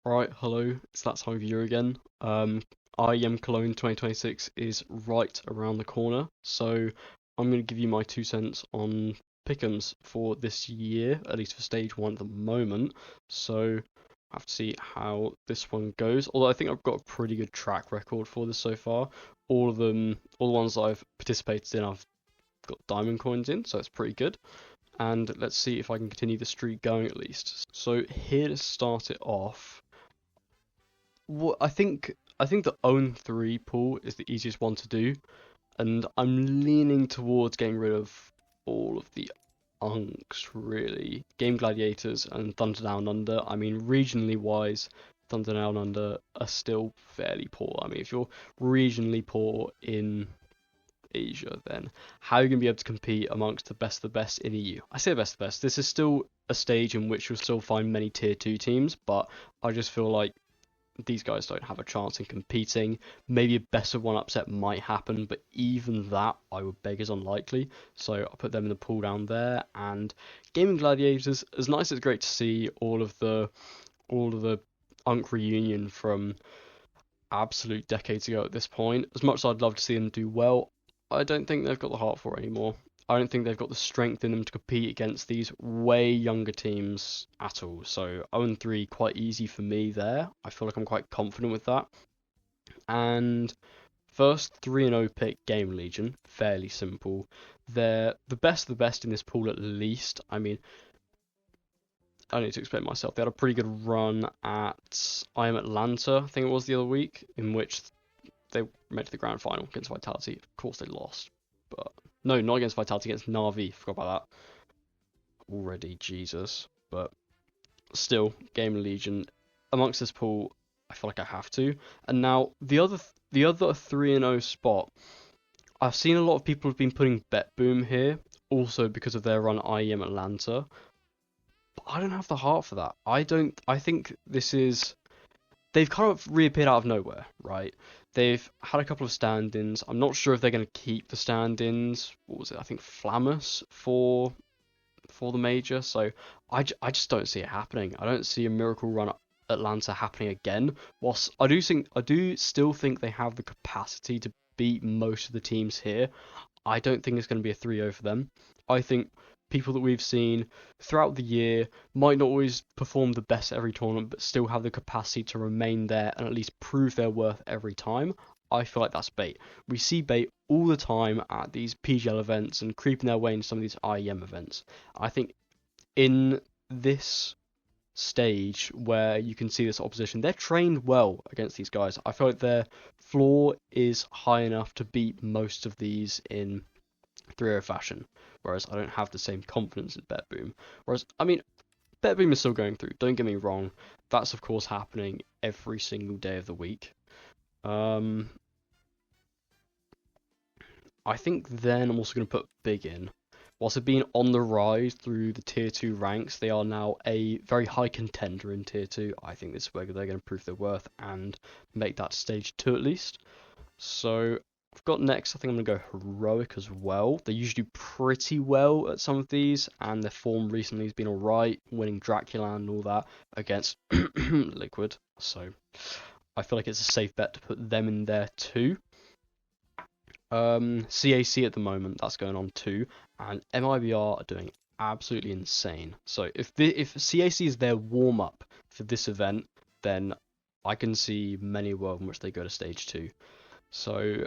Right, hello, it's that time of year again. IEM Cologne 2026 is right around the corner, so I'm going to give you my 2 cents on Pickems for this year, at least for stage one at the moment. So I have to see how this one goes. Although I think I've got a pretty good track record for this so far. All of them, all the ones that I've participated in, I've got diamond coins in, so it's pretty good. And let's see if I can continue the streak going at least. So here to start it off. Well, I think the own three pool is the easiest one to do, and I'm leaning towards getting rid of all of the unks really. Game Gladiators and Thunder Down Under. I mean, regionally wise, Thunder Down Under are still fairly poor. I mean, if you're regionally poor in Asia, then how are you going to be able to compete amongst the best of the best in EU? I say best of the best. This is still a stage in which you'll still find many tier 2 teams, but I just feel like these guys don't have a chance in competing. Maybe a best of one upset might happen, but even that I would beg is unlikely. So I'll put them in the pool down there. And Gaming Gladiators, as nice as it's great to see all of the Unk reunion from absolute decades ago at this point. As much as I'd love to see them do well, I don't think they've got the heart for it anymore. I don't think they've got the strength in them to compete against these way younger teams at all. So 0-3, quite easy for me there. I feel like I'm quite confident with that. And first 3-0 pick Game Legion, fairly simple. They're the best of the best in this pool at least. I mean, I don't need to explain myself. They had a pretty good run at IEM Atlanta, I think it was the other week, in which they made to the grand final against Vitality. Of course they lost, but no, not against Vitality, against Na'Vi. Forgot about that already. Jesus, but still, Game Legion amongst this pool, I feel like I have to. And now the other 3-0 spot, I've seen a lot of people have been putting Bet Boom here, also because of their run IEM Atlanta. But I don't have the heart for that. I don't. I think this is. They've kind of reappeared out of nowhere, right? They've had a couple of stand-ins. I'm not sure if they're going to keep the stand-ins. What was it? I think Flammus for the major. So I just don't see it happening. I don't see a miracle run at Atlanta happening again. Whilst I do still think they have the capacity to beat most of the teams here. I don't think it's going to be a 3-0 for them. I think people that we've seen throughout the year might not always perform the best at every tournament, but still have the capacity to remain there and at least prove their worth every time. I feel like that's bait. We see bait all the time at these PGL events and creeping their way into some of these IEM events. I think in this stage where you can see this opposition, they're trained well against these guys. I feel like their floor is high enough to beat most of these in 3-0 fashion, whereas I don't have the same confidence in Bet Boom. Whereas, I mean, Bet Boom is still going through, don't get me wrong. That's, of course, happening every single day of the week. I think then I'm also going to put Big in. Whilst they've been on the rise through the Tier 2 ranks, they are now a very high contender in Tier 2. I think this is where they're going to prove their worth and make that stage 2 at least. So I've got next, I think I'm going to go Heroic as well. They usually do pretty well at some of these, and their form recently has been alright, winning Dracula and all that against Liquid. So I feel like it's a safe bet to put them in there too. CAC at the moment, that's going on too, and MIBR are doing absolutely insane. So if CAC is their warm-up for this event, then I can see many a world in which they go to stage 2. So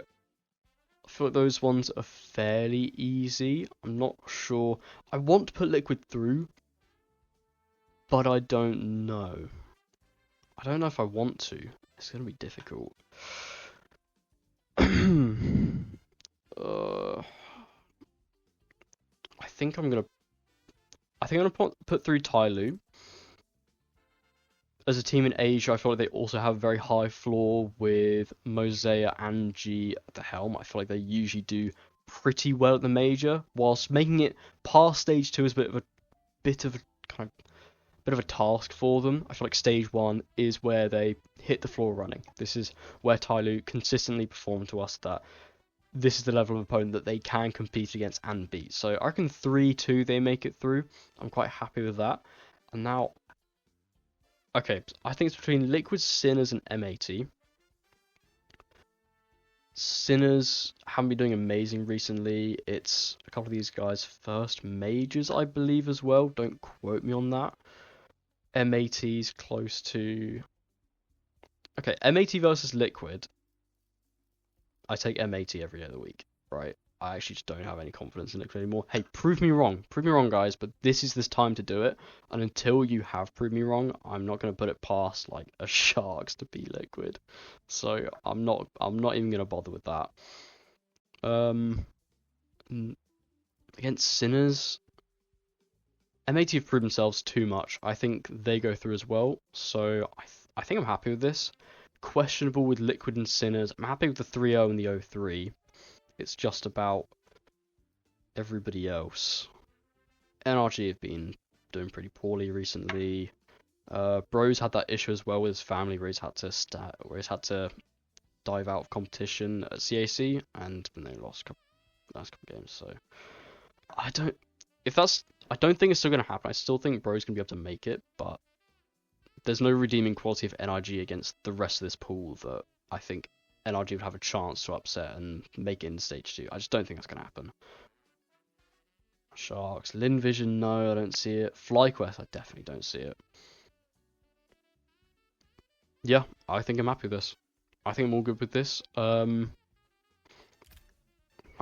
I feel like those ones are fairly easy. I'm not sure. I want to put Liquid through, but I don't know. I don't know if I want to. It's going to be difficult. I think I'm gonna put through Tyloo. As a team in Asia, I feel like they also have a very high floor with Mosea and G at the helm. I feel like they usually do pretty well at the major, whilst making it past stage 2 is a bit of a task for them. I feel like stage 1 is where they hit the floor running. This is where Tyloo consistently performed to us that this is the level of opponent that they can compete against and beat. So I reckon 3-2 they make it through. I'm quite happy with that. And now Okay, I think it's between Liquid, Sinners, and M80. Sinners haven't been doing amazing recently. It's a couple of these guys' first majors, I believe, as well. Don't quote me on that. M80's close to. Okay, M80 versus Liquid. I take M80 every day of the week, right? I actually just don't have any confidence in Liquid anymore. Hey, prove me wrong, guys. But this is this time to do it. And until you have proved me wrong, I'm not gonna put it past like a Sharks to beat Liquid. So I'm not even gonna bother with that. Um, against Sinners, M80 have proved themselves too much. I think they go through as well. So I think I'm happy with this. Questionable with Liquid and Sinners. I'm happy with the 3-0 and the 0-3. It's just about everybody else. NRG have been doing pretty poorly recently. Bro's had that issue as well with his family where he's had to dive out of competition at CAC and then they lost last couple games. So I don't think it's still gonna happen. I still think Bro's gonna be able to make it, but there's no redeeming quality of NRG against the rest of this pool that I think NRG would have a chance to upset and make it in stage 2. I just don't think that's gonna happen. Sharks, Lin Vision, no, I don't see it. FlyQuest, I definitely don't see it. Yeah, I think I'm happy with this. I think I'm all good with this. Have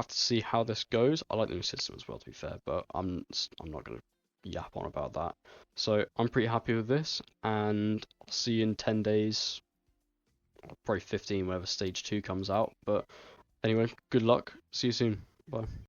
to see how this goes. I like the new system as well, to be fair, but I'm not gonna yap on about that. So I'm pretty happy with this, and I'll see you in 10 days, probably 15, whenever stage 2 comes out. But anyway, good luck. See you soon. Bye.